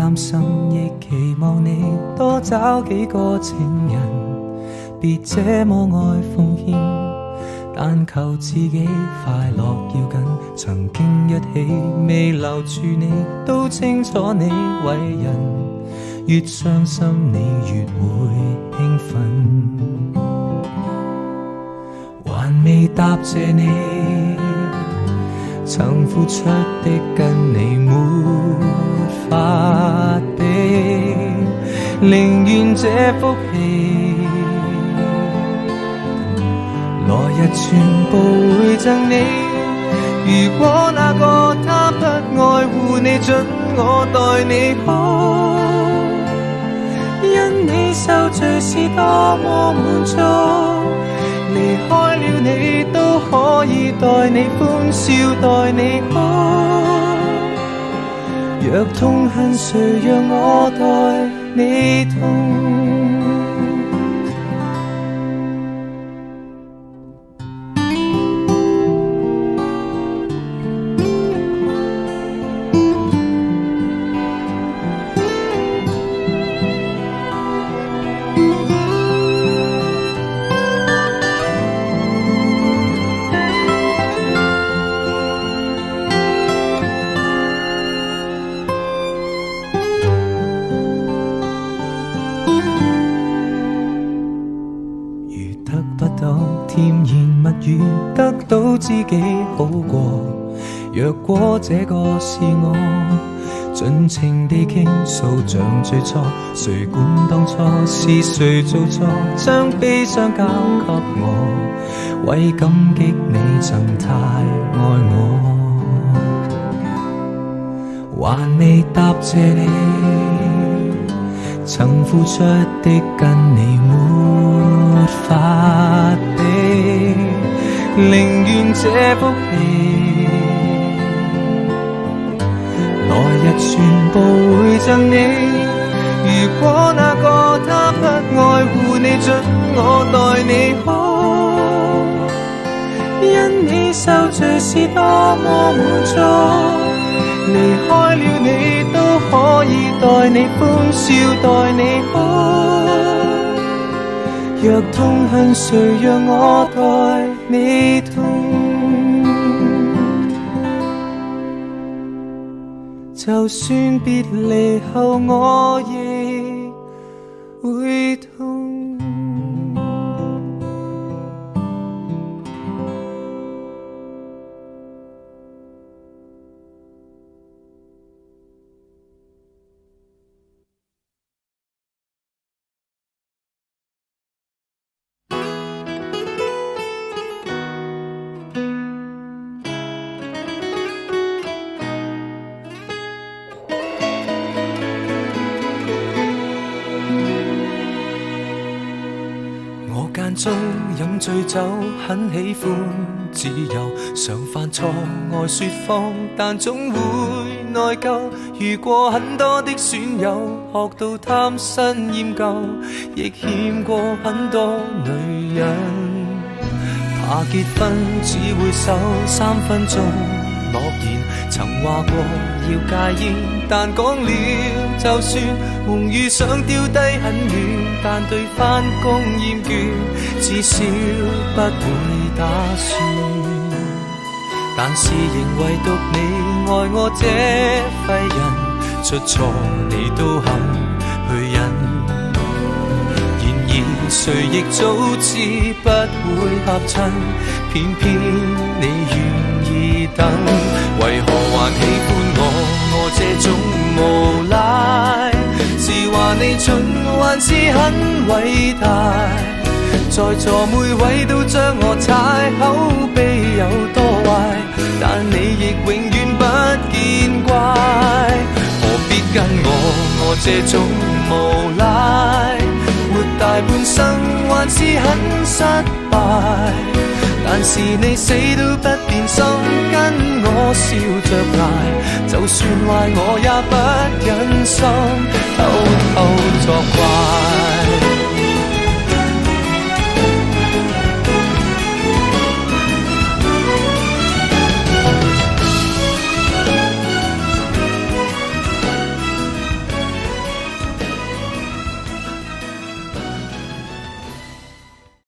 擔心亦期望你多找幾個情人，別這麼愛奉獻，但求自己快樂要緊。曾經一起未留住你，都清楚你為人，越傷心你越會興奮。還未答謝你曾付出的，跟你沒法比，寧願這福氣來日全部會贈你。如果那個他不愛護你，准我待你好，因你受罪是多麼滿足，離開了你都可以待你歡笑待你好。若痛恨誰讓我代你痛。得到知己好過，若果這個是我，盡情地傾訴像最初，誰管當初是誰做錯，將悲傷交給我，為感激你曾太愛我。還未答謝你曾付出的，跟你沒法比，寧願這福氣來日全部會贈你。如果那個他不愛護你，准我待你好，因你受罪是多麼滿足，離開了你都可以待你歡笑待你好。若痛恨誰讓我代你痛，就算別離後我亦會痛。中飲醉酒，很喜歡自由，常犯錯愛說謊，但總會內疚。遇過很多的損友，學到貪新厭舊，亦欠過很多女人。怕結婚只會守3分鐘諾言，曾話過要戒煙，但講了就算。夢遇想丟低很遠，但對返工厭倦，至少不會打算。但是仍唯獨你愛我這廢人，出錯你都肯去忍。然而誰亦早知不會合襯，偏偏你願意等。為何還喜歡我這種無賴？是話你蠢還是很偉大？在座每位都將我踩，口碑有多壞，但你亦永遠不見怪。何必跟我這種無賴？活大半生還是很失敗，但是你死都不變心，跟我笑着捱，就算壞我也不忍心偷偷作怪。